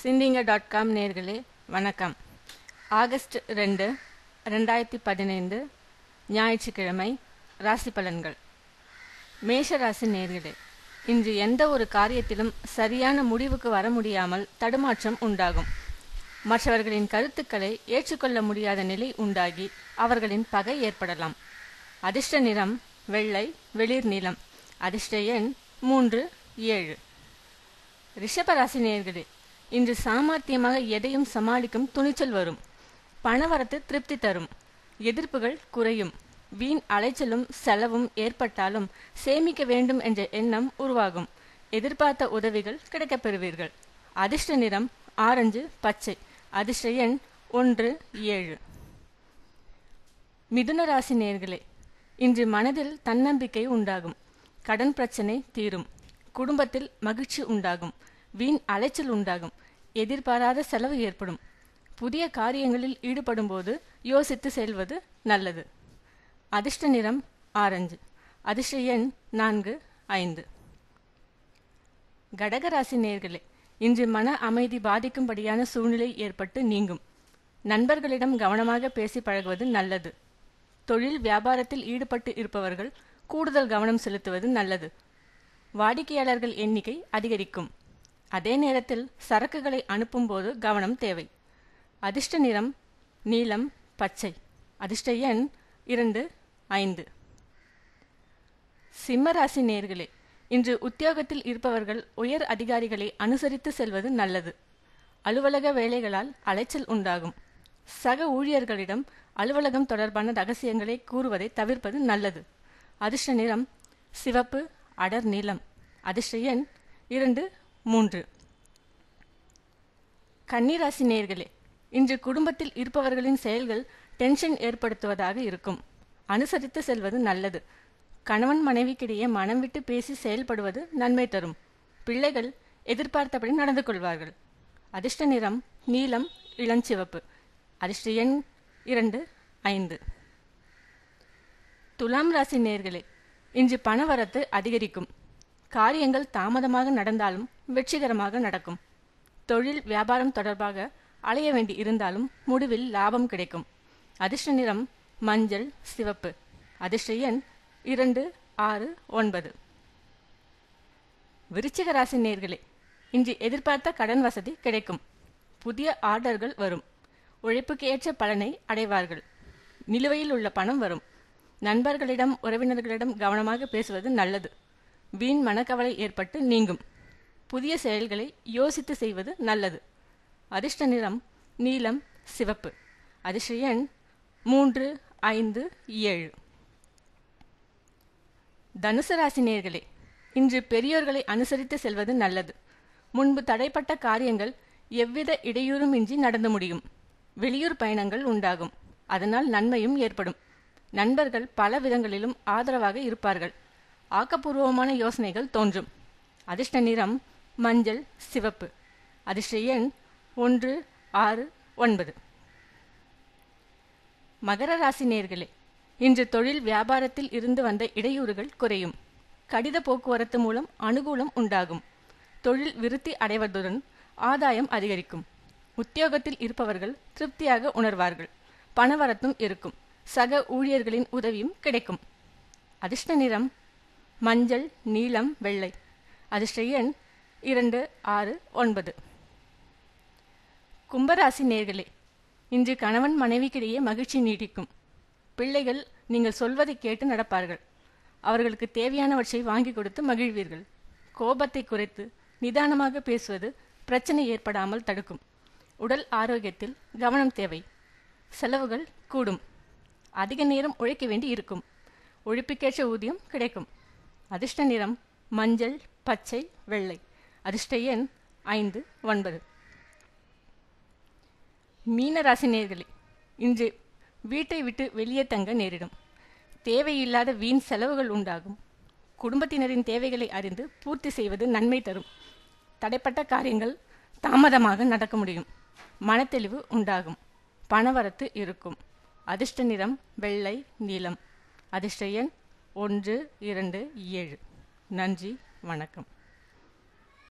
சிந்திங்க.com நேயர்களே வணக்கம். ஆகஸ்ட் 2, 2015 ஞாயிற்றுக்கிழமை. ராசி பலன்கள். மேஷ ராசி நேயர்களே, இன்று எந்த ஒரு காரியத்திலும் சரியான முடிவுக்கு வர முடியாமல் தடுமாற்றம் உண்டாகும். மற்றவர்களின் கருத்துக்களை ஏற்றுக்கொள்ள முடியாத நிலை உண்டாகி அவர்களின் பகை ஏற்படலாம். அதிர்ஷ்ட நிறம் வெள்ளை, வெளிர் நீலம். அதிர்ஷ்ட எண் 3, 7. ரிஷபராசி நேயர்களே, இன்று சாமர்த்தியமாக எதையும் சமாளிக்கும் துணிச்சல் வரும். பணவரத்து திருப்தி தரும். எதிர்ப்புகள் குறையும். வீண் அலைச்சலும் செலவும் ஏற்பட்டாலும் சேமிக்க வேண்டும் என்ற எண்ணம் உருவாகும். எதிர்பார்த்த உதவிகள் கிடைக்கப் பெறுவீர்கள். அதிர்ஷ்ட நிறம் ஆரஞ்சு, பச்சை. அதிர்ஷ்ட எண் 1, 7. மிதுன ராசி நேயர்களே, இன்று மனதில் தன்னம்பிக்கை உண்டாகும். கடன் பிரச்சனை தீரும். குடும்பத்தில் மகிழ்ச்சி உண்டாகும். வீண் அலைச்சல் உண்டாகும். எதிர்பாராத செலவு ஏற்படும். புதிய காரியங்களில் ஈடுபடும் போது யோசித்து செல்வது நல்லது. அதிர்ஷ்ட நிறம் ஆரஞ்சு. அதிர்ஷ்ட எண் 4, 5. கடகராசி நேயர்களே, இன்று மன அமைதி பாதிக்கும்படியான சூழ்நிலை ஏற்பட்டு நீங்கும். நண்பர்களிடம் கவனமாக பேசி பழகுவது நல்லது. தொழில் வியாபாரத்தில் ஈடுபட்டு இருப்பவர்கள் கூடுதல் கவனம் செலுத்துவது நல்லது. வாடிக்கையாளர்கள் எண்ணிக்கை அதிகரிக்கும். அதே நேரத்தில் சரக்குகளை அனுப்பும் போது கவனம் தேவை. அதிர்ஷ்ட நிறம் நீலம், பச்சை. அதிர்ஷ்ட எண் 2, 5. சிம்மராசி நேயர்களே, இன்று உத்தியோகத்தில் இருப்பவர்கள் உயர் அதிகாரிகளை அனுசரித்து செல்வது நல்லது. அலுவலக வேலைகளால் அலைச்சல் உண்டாகும். சக ஊழியர்களிடம் அலுவலகம் தொடர்பான ரகசியங்களை கூறுவதை தவிர்ப்பது நல்லது. அதிர்ஷ்ட நிறம் சிவப்பு, அடர் நீலம். அதிர்ஷ்ட எண் 2, 3. கன்னிராசி நேயர்களே, இன்று குடும்பத்தில் இருப்பவர்களின் செயல்கள் டென்ஷன் ஏற்படுத்துவதாக இருக்கும். அனுசரித்து செல்வது நல்லது. கணவன் மனைவிக்கிடையே மனம் விட்டு பேசி செயல்படுவது நன்மை தரும். பிள்ளைகள் எதிர்பார்த்தபடி நடந்து கொள்வார்கள். அதிர்ஷ்ட நிறம் நீலம், இளஞ்சிவப்பு. அதிர்ஷ்ட எண் 2, 5. துலாம் ராசி நேயர்களே, இன்று பணவரத்து அதிகரிக்கும். காரியங்கள் தாமதமாக நடந்தாலும் வெற்றிகரமாக நடக்கும். தொழில் வியாபாரம் தொடர்பாக அலைய வேண்டி இருந்தாலும் முடிவில் லாபம் கிடைக்கும். அதிர்ஷ்ட நிறம் மஞ்சள், சிவப்பு. அதிர்ஷ்ட எண் 2, 6, 9. விருச்சிக ராசி நேயர்களே, இன்று எதிர்பார்த்த கடன் வசதி கிடைக்கும். புதிய ஆர்டர்கள் வரும். உழைப்புக்கு ஏற்ற பலனை அடைவார்கள். நிலுவையில் உள்ள பணம் வரும். நண்பர்களிடம் உறவினர்களிடம் கவனமாக பேசுவது நல்லது. வீண் மனக்கவலை ஏற்பட்டு நீங்கும். புதிய செயல்களை யோசித்து செய்வது நல்லது. அதிர்ஷ்ட நிறம் நீலம், சிவப்பு. அதிர்ஷ்ட எண் 3, 5, 7. தனுசு ராசி நேயர்களே, இன்று பெரியோர்களை அனுசரித்து செல்வது நல்லது. முன்பு தடைப்பட்ட காரியங்கள் எவ்வித இடையூறுமின்றி நடந்து முடியும். வெளியூர் பயணங்கள் உண்டாகும். அதனால் நன்மையும் ஏற்படும். நண்பர்கள் பல விதங்களிலும் ஆதரவாக இருப்பார்கள். ஆக்கப்பூர்வமான யோசனைகள் தோன்றும். அதிர்ஷ்ட நிறம் மஞ்சள், சிவப்பு. அதிர்ஷ்ட எண் 1, 6, 9. மகர ராசி நேயர்களே, இன்று தொழில் வியாபாரத்தில் இருந்து வந்த இடையூறுகள் குறையும். கடித போக்குவரத்து மூலம் அனுகூலம் உண்டாகும். தொழில் விருத்தி அடைவதுடன் ஆதாயம் அதிகரிக்கும். உத்தியோகத்தில் இருப்பவர்கள் திருப்தியாக உணர்வார்கள். பணவரத்தும் இருக்கும். சக ஊழியர்களின் உதவியும் கிடைக்கும். அதிர்ஷ்ட நிறம் மஞ்சள், நீலம், வெள்ளை. அதிர்ஷ்ட எண் 2, 6, 9. கும்பராசி நேயர்களே, இன்று கணவன் மனைவிக்கிடையே மகிழ்ச்சி நீடிக்கும். பிள்ளைகள் நீங்கள் சொல்வதை கேட்டு நடப்பார்கள். அவர்களுக்கு தேவையானவற்றை வாங்கி கொடுத்து மகிழ்வீர்கள். கோபத்தை குறைத்து நிதானமாக பேசுவது பிரச்சனை ஏற்படாமல் தடுக்கும். உடல் ஆரோக்கியத்தில் கவனம் தேவை. செலவுகள் கூடும். அதிக நேரம் உழைக்க வேண்டி இருக்கும். உழைப்புக்கேற்ற ஊதியம் கிடைக்கும். அதிர்ஷ்ட நிறம் மஞ்சள், பச்சை, வெள்ளை. அதிர்ஷ்ட எண் 5, 9. மீன ராசி நேயர்களே, இன்று வீட்டை விட்டு வெளியே தங்க நேரிடும். தேவையில்லாத வீண் செலவுகள் உண்டாகும். குடும்பத்தினரின் தேவைகளை அறிந்து பூர்த்தி செய்வது நன்மை தரும். தடைப்பட்ட காரியங்கள் தாமதமாக நடக்க முடியும். மனத்தெளிவு உண்டாகும். பணவரத்து இருக்கும். அதிர்ஷ்ட நிறம் வெள்ளை, நீலம். அதிர்ஷ்ட எண் 1, 2, 7. நன்றி, வணக்கம்.